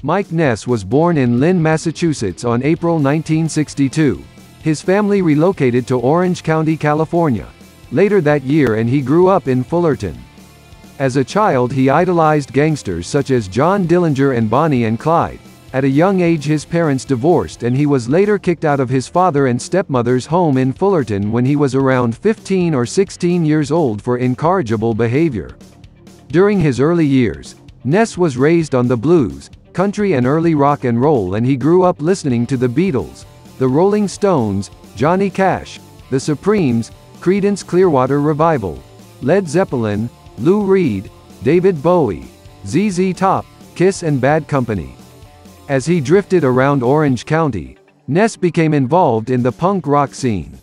Mike Ness was born in Lynn, Massachusetts on April 1962. His family relocated to Orange County, California later that year, and he grew up in Fullerton. As a child he idolized gangsters such as John Dillinger and Bonnie and Clyde. At a young age his parents divorced and he was later kicked out of his father and stepmother's home in Fullerton when he was around 15 or 16 years old for incorrigible behavior. During his early years, Ness was raised on the blues, country and early rock and roll, and he grew up listening to the Beatles, the Rolling Stones, Johnny Cash, the Supremes, Creedence Clearwater Revival, Led Zeppelin, Lou Reed, David Bowie, ZZ Top, Kiss and Bad Company. As he drifted around Orange County, Ness became involved in the punk rock scene.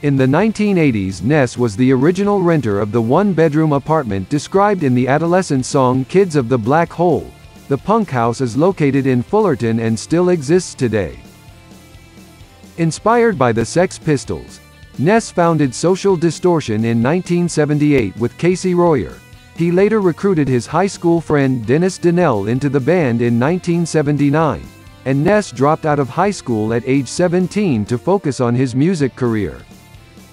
In the 1980s, Ness was the original renter of the one-bedroom apartment described in the Adolescents song Kids of the Black Hole. The punk house is located in Fullerton and still exists today. Inspired by the Sex Pistols, Ness founded Social Distortion in 1978 with Casey Royer. He later recruited his high school friend Dennis Danell into the band in 1979, and Ness dropped out of high school at age 17 to focus on his music career.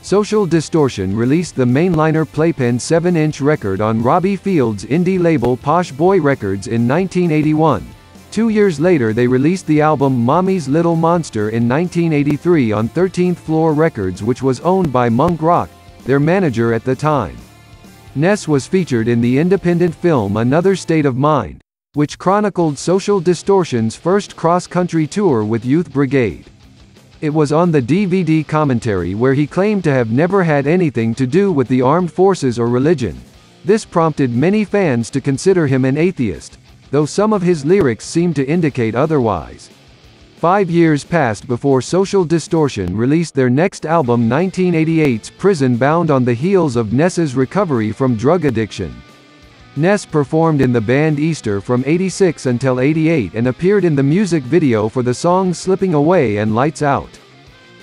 Social Distortion released the Mainliner Playpen 7-inch record on Robbie Field's indie label Posh Boy Records in 1981. 2 years later they released the album Mommy's Little Monster in 1983 on 13th Floor Records, which was owned by Monk Rock, their manager at the time. Ness was featured in the independent film Another State of Mind, which chronicled Social Distortion's first cross-country tour with Youth Brigade. It was on the DVD commentary where he claimed to have never had anything to do with the armed forces or religion. This prompted many fans to consider him an atheist, though some of his lyrics seem to indicate otherwise. 5 years passed before Social Distortion released their next album, 1988's Prison Bound, on the heels of Ness's recovery from drug addiction. Ness performed in the band Easter from '86 until '88 and appeared in the music video for the songs Slipping Away and Lights Out.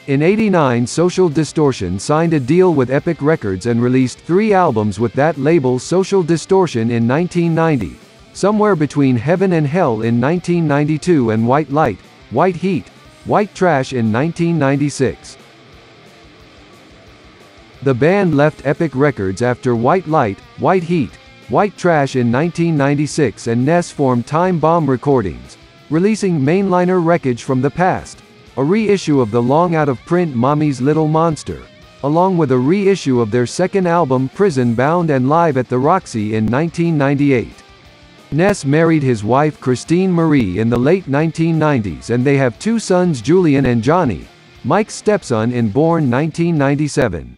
In '89 Social Distortion signed a deal with Epic Records and released 3 albums with that label. Social Distortion in 1990, Somewhere Between Heaven and Hell in 1992, and White Light, White Heat, White Trash in 1996. The band left Epic Records after White Light, White Heat, White Trash in 1996, and Ness formed Time Bomb Recordings, releasing Mainliner Wreckage from the Past, a reissue of the long out-of-print Mommy's Little Monster, along with a reissue of their second album Prison Bound and Live at the Roxy in 1998. Ness married his wife Christine Marie in the late 1990s, and they have 2 sons, Julian and Johnny, Mike's stepson, born 1997.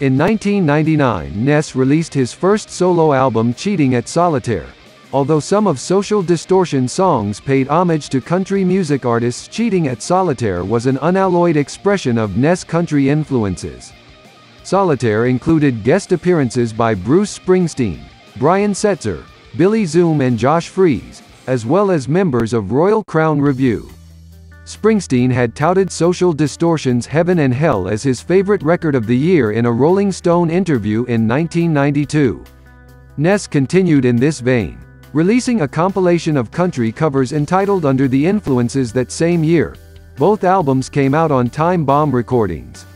In 1999 Ness released his first solo album, Cheating at Solitaire. Although some of Social Distortion songs paid homage to country music artists, Cheating at Solitaire was an unalloyed expression of Ness country influences. Solitaire included guest appearances by Bruce Springsteen, Brian Setzer, Billy Zoom and Josh Freese, as well as members of Royal Crown Revue. Springsteen had touted Social Distortion's Heaven and Hell as his favorite record of the year in a Rolling Stone interview in 1992. Ness continued in this vein, releasing a compilation of country covers entitled Under the Influences that same year. Both albums came out on Time Bomb Recordings.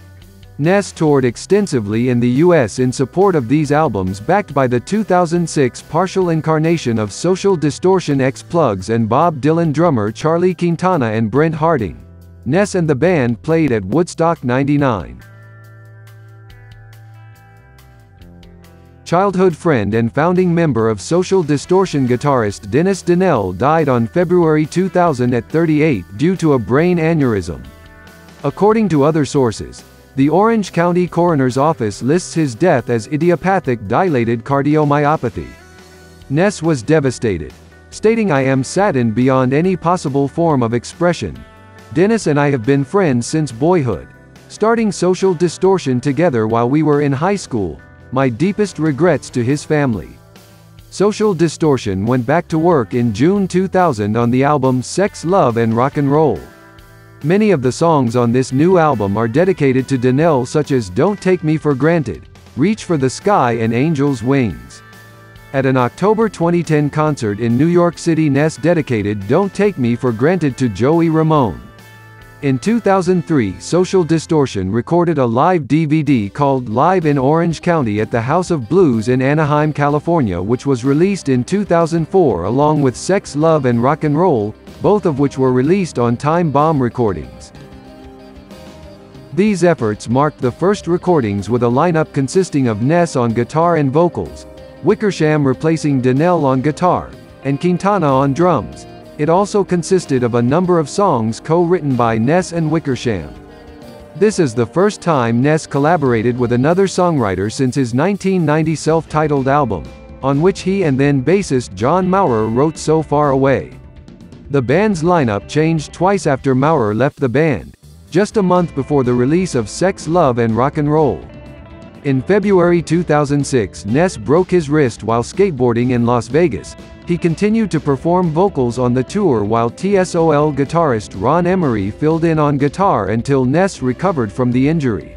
Ness toured extensively in the U.S. in support of these albums, backed by the 2006 partial incarnation of Social Distortion X-Plugs and Bob Dylan drummer Charlie Quintana and Brent Harding. Ness and the band played at Woodstock '99. Childhood friend and founding member of Social Distortion guitarist Dennis Danell died on February 2000 at 38 due to a brain aneurysm. According to other sources, the Orange County Coroner's Office lists his death as idiopathic dilated cardiomyopathy. Ness was devastated, stating, "I am saddened beyond any possible form of expression. Dennis and I have been friends since boyhood, starting Social Distortion together while we were in high school. My deepest regrets to his family." Social Distortion went back to work in June 2000 on the album Sex, Love and Rock and Roll. Many of the songs on this new album are dedicated to Danell, such as Don't Take Me for Granted, Reach for the Sky and Angel's Wings. At an October 2010 concert in New York City, Ness dedicated "Don't Take Me for Granted" to Joey Ramone. In 2003, Social Distortion recorded a live DVD called Live in Orange County at the House of Blues in Anaheim, California, which was released in 2004 along with Sex, Love and Rock and Roll, both of which were released on Time Bomb Recordings. These efforts marked the first recordings with a lineup consisting of Ness on guitar and vocals, Wickersham replacing Danell on guitar, and Quintana on drums. It also consisted of a number of songs co-written by Ness and Wickersham. This is the first time Ness collaborated with another songwriter since his 1990 self-titled album, on which he and then bassist John Maurer wrote "So Far Away." The band's lineup changed twice after Maurer left the band, just a month before the release of Sex, Love and Rock and Roll. In February 2006, Ness broke his wrist while skateboarding in Las Vegas. He continued to perform vocals on the tour while TSOL guitarist Ron Emery filled in on guitar until Ness recovered from the injury.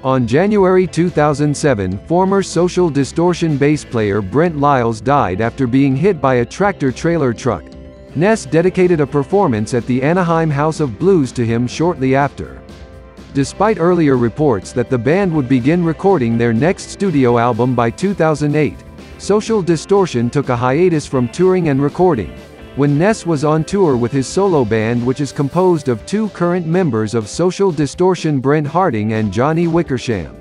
On January 2007, former Social Distortion bass player Brent Lyles died after being hit by a tractor-trailer truck. Ness dedicated a performance at the Anaheim House of Blues to him shortly after. Despite earlier reports that the band would begin recording their next studio album by 2008, Social Distortion took a hiatus from touring and recording. When Ness was on tour with his solo band, which is composed of two current members of Social Distortion, Brent Harding and Johnny Wickersham.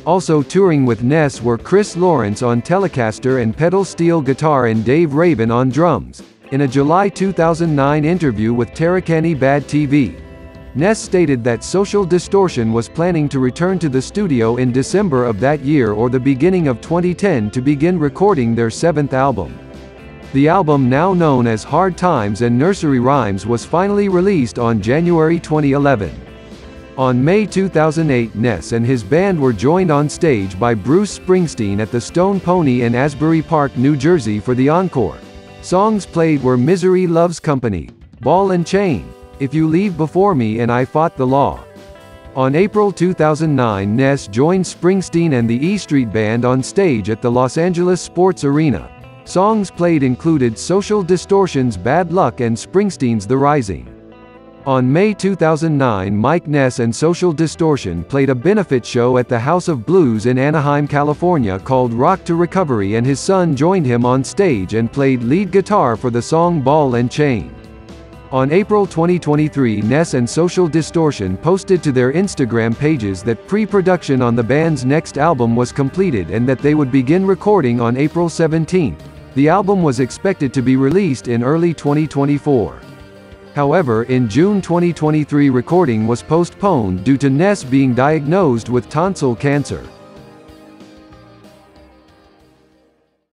Also touring with Ness were Chris Lawrence on Telecaster and pedal steel guitar and Dave Rabin on drums. In a July 2009 interview with Terracani Bad TV, Ness stated that Social Distortion was planning to return to the studio in December of that year or the beginning of 2010 to begin recording their seventh album. The album, now known as Hard Times and Nursery Rhymes, was finally released on January 2011. On May 2008, Ness and his band were joined on stage by Bruce Springsteen at the Stone Pony in Asbury Park, New Jersey for the encore. Songs played were Misery Loves Company, Ball and Chain, If You Leave Before Me and I Fought the Law. On April 2009, Ness joined Springsteen and the E Street Band on stage at the Los Angeles Sports Arena. Songs played included Social Distortion's Bad Luck and Springsteen's The Rising. On May 2009, Mike Ness and Social Distortion played a benefit show at the House of Blues in Anaheim, California called Rock to Recovery, and his son joined him on stage and played lead guitar for the song Ball and Chain. On April 2023, Ness and Social Distortion posted to their Instagram pages that pre-production on the band's next album was completed and that they would begin recording on April 17. The album was expected to be released in early 2024. However, in June 2023, recording was postponed due to Ness being diagnosed with tonsil cancer.